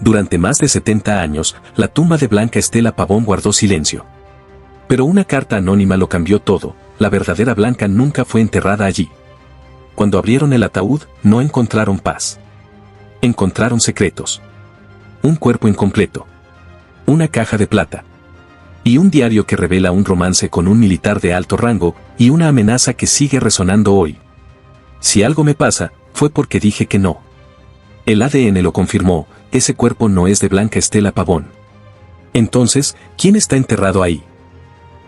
Durante más de 70 años, la tumba de Blanca Estela Pavón guardó silencio. Pero una carta anónima lo cambió todo. La verdadera Blanca nunca fue enterrada allí. Cuando abrieron el ataúd, no encontraron paz. Encontraron secretos. Un cuerpo incompleto. Una caja de plata. Y un diario que revela un romance con un militar de alto rango, y una amenaza que sigue resonando hoy. Si algo me pasa, fue porque dije que no. El ADN lo confirmó, ese cuerpo no es de Blanca Estela Pavón. Entonces, ¿quién está enterrado ahí?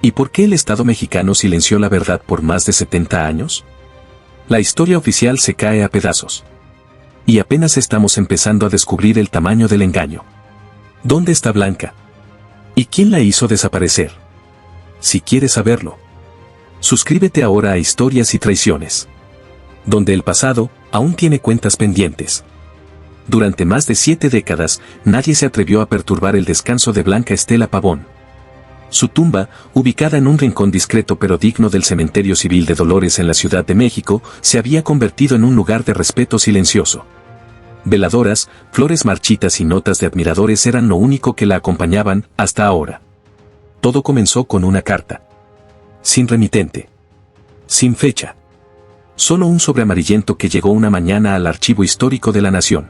¿Y por qué el Estado mexicano silenció la verdad por más de 70 años? La historia oficial se cae a pedazos. Y apenas estamos empezando a descubrir el tamaño del engaño. ¿Dónde está Blanca? ¿Y quién la hizo desaparecer? Si quieres saberlo, suscríbete ahora a Historias y Traiciones, donde el pasado aún tiene cuentas pendientes. Durante más de 7 décadas, nadie se atrevió a perturbar el descanso de Blanca Estela Pavón. Su tumba, ubicada en un rincón discreto pero digno del Cementerio Civil de Dolores en la Ciudad de México, se había convertido en un lugar de respeto silencioso. Veladoras, flores marchitas y notas de admiradores eran lo único que la acompañaban hasta ahora. Todo comenzó con una carta. Sin remitente. Sin fecha. Solo un sobre amarillento que llegó una mañana al Archivo Histórico de la Nación.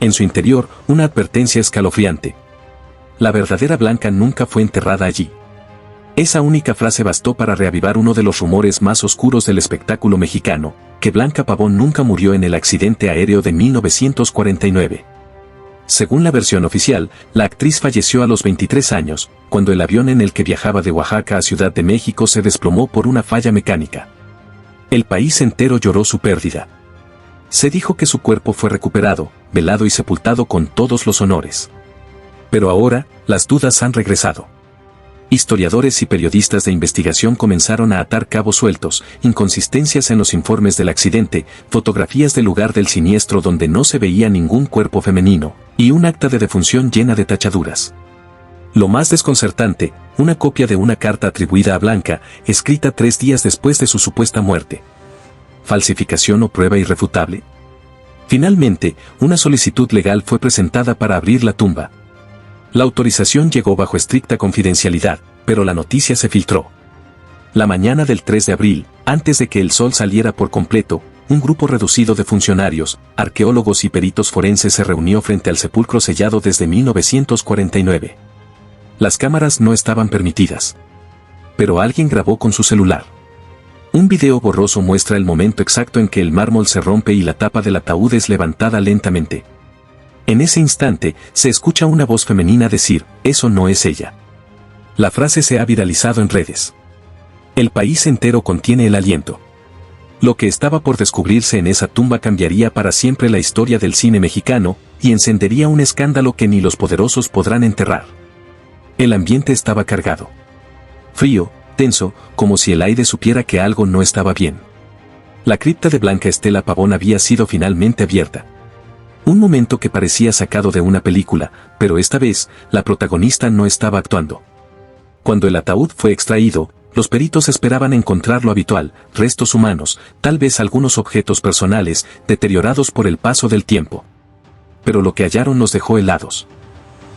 En su interior, una advertencia escalofriante. La verdadera Blanca nunca fue enterrada allí. Esa única frase bastó para reavivar uno de los rumores más oscuros del espectáculo mexicano, que Blanca Pavón nunca murió en el accidente aéreo de 1949. Según la versión oficial, la actriz falleció a los 23 años, cuando el avión en el que viajaba de Oaxaca a Ciudad de México se desplomó por una falla mecánica. El país entero lloró su pérdida. Se dijo que su cuerpo fue recuperado, velado y sepultado con todos los honores. Pero ahora, las dudas han regresado. Historiadores y periodistas de investigación comenzaron a atar cabos sueltos, inconsistencias en los informes del accidente, fotografías del lugar del siniestro donde no se veía ningún cuerpo femenino, y un acta de defunción llena de tachaduras. Lo más desconcertante, una copia de una carta atribuida a Blanca, escrita 3 días después de su supuesta muerte. ¿Falsificación o prueba irrefutable? Finalmente, una solicitud legal fue presentada para abrir la tumba. La autorización llegó bajo estricta confidencialidad, pero la noticia se filtró. La mañana del 3 de abril, antes de que el sol saliera por completo, un grupo reducido de funcionarios, arqueólogos y peritos forenses se reunió frente al sepulcro sellado desde 1949. Las cámaras no estaban permitidas. Pero alguien grabó con su celular. Un video borroso muestra el momento exacto en que el mármol se rompe y la tapa del ataúd es levantada lentamente. En ese instante, se escucha una voz femenina decir, «Eso no es ella». La frase se ha viralizado en redes. El país entero contiene el aliento. Lo que estaba por descubrirse en esa tumba cambiaría para siempre la historia del cine mexicano, y encendería un escándalo que ni los poderosos podrán enterrar. El ambiente estaba cargado. Frío, tenso, como si el aire supiera que algo no estaba bien. La cripta de Blanca Estela Pavón había sido finalmente abierta. Un momento que parecía sacado de una película, pero esta vez, la protagonista no estaba actuando. Cuando el ataúd fue extraído, los peritos esperaban encontrar lo habitual, restos humanos, tal vez algunos objetos personales, deteriorados por el paso del tiempo. Pero lo que hallaron nos dejó helados.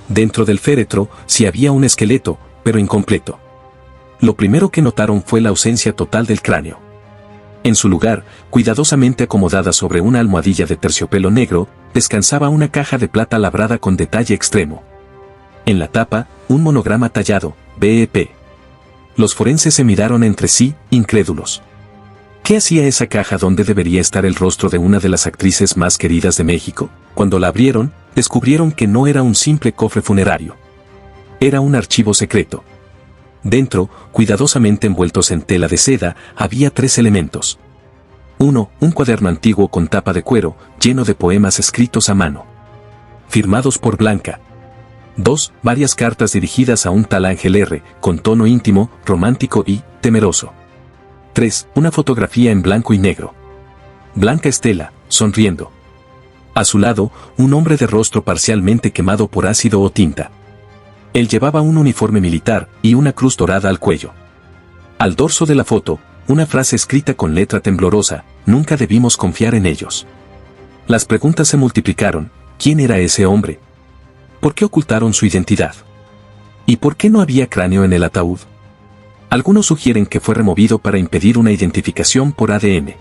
Dentro del féretro, sí había un esqueleto, pero incompleto. Lo primero que notaron fue la ausencia total del cráneo. En su lugar, cuidadosamente acomodada sobre una almohadilla de terciopelo negro, descansaba una caja de plata labrada con detalle extremo. En la tapa, un monograma tallado, BEP. Los forenses se miraron entre sí, incrédulos. ¿Qué hacía esa caja donde debería estar el rostro de una de las actrices más queridas de México? Cuando la abrieron, descubrieron que no era un simple cofre funerario. Era un archivo secreto. Dentro, cuidadosamente envueltos en tela de seda, había 3 elementos. 1. Un cuaderno antiguo con tapa de cuero, lleno de poemas escritos a mano. Firmados por Blanca. 2. Varias cartas dirigidas a un tal Ángel R., con tono íntimo, romántico y temeroso. 3. Una fotografía en blanco y negro. Blanca Estela, sonriendo. A su lado, un hombre de rostro parcialmente quemado por ácido o tinta. Él llevaba un uniforme militar y una cruz dorada al cuello. Al dorso de la foto, una frase escrita con letra temblorosa, «Nunca debimos confiar en ellos». Las preguntas se multiplicaron. ¿Quién era ese hombre? ¿Por qué ocultaron su identidad? ¿Y por qué no había cráneo en el ataúd? Algunos sugieren que fue removido para impedir una identificación por ADN.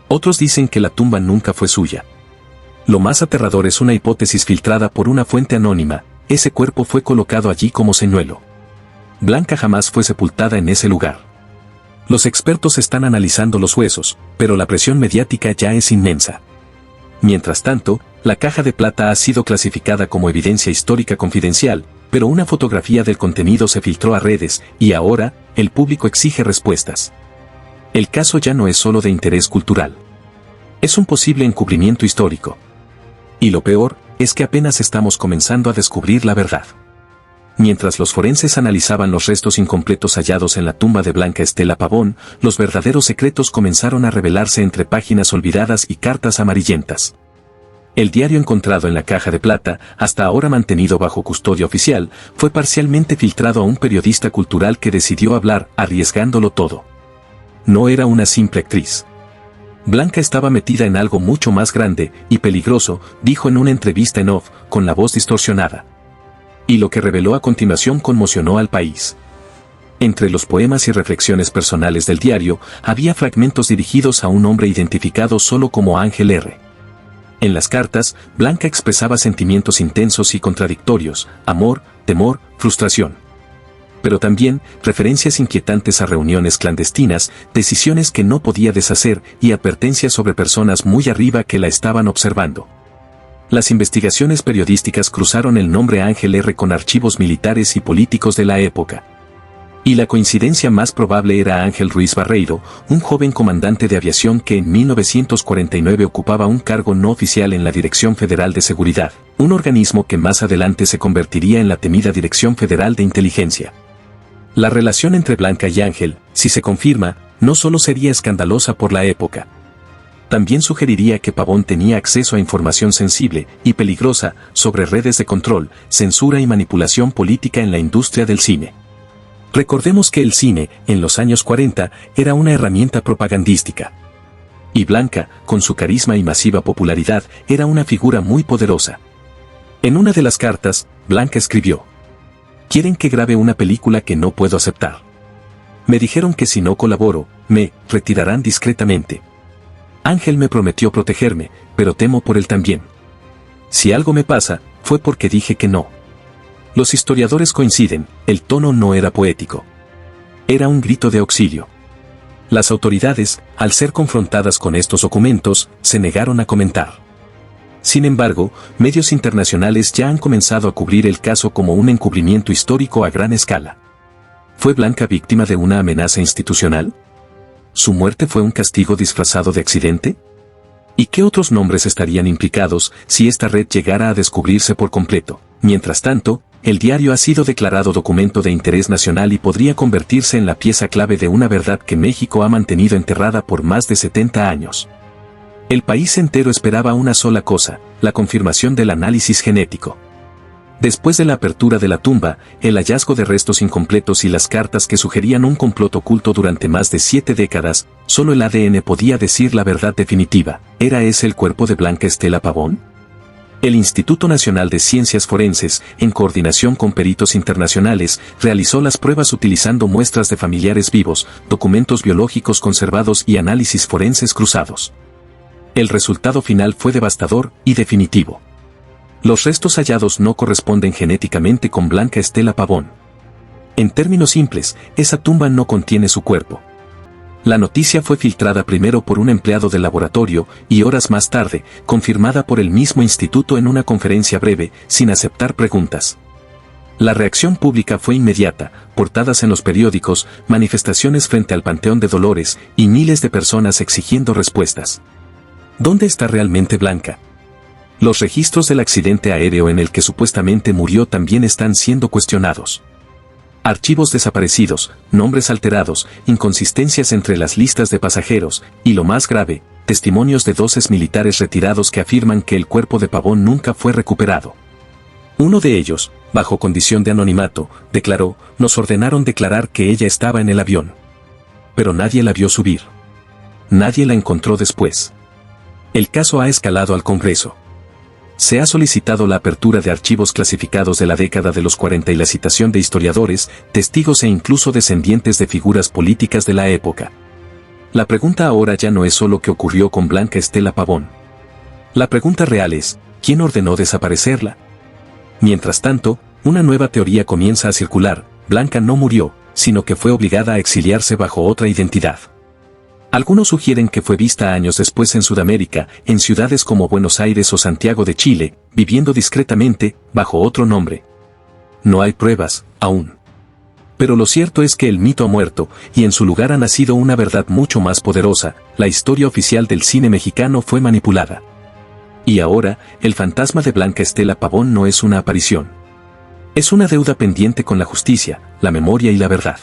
Otros dicen que la tumba nunca fue suya. Lo más aterrador es una hipótesis filtrada por una fuente anónima: ese cuerpo fue colocado allí como señuelo. Blanca jamás fue sepultada en ese lugar. Los expertos están analizando los huesos, pero la presión mediática ya es inmensa. Mientras tanto, la caja de plata ha sido clasificada como evidencia histórica confidencial, pero una fotografía del contenido se filtró a redes, y ahora, el público exige respuestas. El caso ya no es solo de interés cultural. Es un posible encubrimiento histórico. Y lo peor, es que apenas estamos comenzando a descubrir la verdad. Mientras los forenses analizaban los restos incompletos hallados en la tumba de Blanca Estela Pavón, los verdaderos secretos comenzaron a revelarse entre páginas olvidadas y cartas amarillentas. El diario encontrado en la caja de plata, hasta ahora mantenido bajo custodia oficial, fue parcialmente filtrado a un periodista cultural que decidió hablar, arriesgándolo todo. No era una simple actriz. Blanca estaba metida en algo mucho más grande y peligroso, dijo en una entrevista en off, con la voz distorsionada. Y lo que reveló a continuación conmocionó al país. Entre los poemas y reflexiones personales del diario, había fragmentos dirigidos a un hombre identificado solo como Ángel R. En las cartas, Blanca expresaba sentimientos intensos y contradictorios: amor, temor, frustración. Pero también referencias inquietantes a reuniones clandestinas, decisiones que no podía deshacer y advertencias sobre personas muy arriba que la estaban observando. Las investigaciones periodísticas cruzaron el nombre Ángel R. con archivos militares y políticos de la época. Y la coincidencia más probable era Ángel Ruiz Barreiro, un joven comandante de aviación que en 1949 ocupaba un cargo no oficial en la Dirección Federal de Seguridad, un organismo que más adelante se convertiría en la temida Dirección Federal de Inteligencia. La relación entre Blanca y Ángel, si se confirma, no solo sería escandalosa por la época. También sugeriría que Pavón tenía acceso a información sensible y peligrosa sobre redes de control, censura y manipulación política en la industria del cine. Recordemos que el cine, en los años 40, era una herramienta propagandística. Y Blanca, con su carisma y masiva popularidad, era una figura muy poderosa. En una de las cartas, Blanca escribió: «Quieren que grabe una película que no puedo aceptar. Me dijeron que si no colaboro, me retirarán discretamente. Ángel me prometió protegerme, pero temo por él también. Si algo me pasa, fue porque dije que no». Los historiadores coinciden, el tono no era poético. Era un grito de auxilio. Las autoridades, al ser confrontadas con estos documentos, se negaron a comentar. Sin embargo, medios internacionales ya han comenzado a cubrir el caso como un encubrimiento histórico a gran escala. ¿Fue Blanca víctima de una amenaza institucional? ¿Su muerte fue un castigo disfrazado de accidente? ¿Y qué otros nombres estarían implicados si esta red llegara a descubrirse por completo? Mientras tanto, el diario ha sido declarado documento de interés nacional y podría convertirse en la pieza clave de una verdad que México ha mantenido enterrada por más de 70 años. El país entero esperaba una sola cosa: la confirmación del análisis genético. Después de la apertura de la tumba, el hallazgo de restos incompletos y las cartas que sugerían un complot oculto durante más de 7 décadas, solo el ADN podía decir la verdad definitiva. ¿Era ese el cuerpo de Blanca Estela Pavón? El Instituto Nacional de Ciencias Forenses, en coordinación con peritos internacionales, realizó las pruebas utilizando muestras de familiares vivos, documentos biológicos conservados y análisis forenses cruzados. El resultado final fue devastador y definitivo. Los restos hallados no corresponden genéticamente con Blanca Estela Pavón. En términos simples, esa tumba no contiene su cuerpo. La noticia fue filtrada primero por un empleado del laboratorio y horas más tarde, confirmada por el mismo instituto en una conferencia breve, sin aceptar preguntas. La reacción pública fue inmediata: portadas en los periódicos, manifestaciones frente al Panteón de Dolores y miles de personas exigiendo respuestas. ¿Dónde está realmente Blanca? Los registros del accidente aéreo en el que supuestamente murió también están siendo cuestionados. Archivos desaparecidos, nombres alterados, inconsistencias entre las listas de pasajeros, y lo más grave, testimonios de 12 militares retirados que afirman que el cuerpo de Pavón nunca fue recuperado. Uno de ellos, bajo condición de anonimato, declaró: «Nos ordenaron declarar que ella estaba en el avión. Pero nadie la vio subir. Nadie la encontró después». El caso ha escalado al Congreso. Se ha solicitado la apertura de archivos clasificados de la década de los 40 y la citación de historiadores, testigos e incluso descendientes de figuras políticas de la época. La pregunta ahora ya no es solo qué ocurrió con Blanca Estela Pavón. La pregunta real es, ¿quién ordenó desaparecerla? Mientras tanto, una nueva teoría comienza a circular: Blanca no murió, sino que fue obligada a exiliarse bajo otra identidad. Algunos sugieren que fue vista años después en Sudamérica, en ciudades como Buenos Aires o Santiago de Chile, viviendo discretamente, bajo otro nombre. No hay pruebas, aún. Pero lo cierto es que el mito ha muerto, y en su lugar ha nacido una verdad mucho más poderosa: la historia oficial del cine mexicano fue manipulada. Y ahora, el fantasma de Blanca Estela Pavón no es una aparición. Es una deuda pendiente con la justicia, la memoria y la verdad.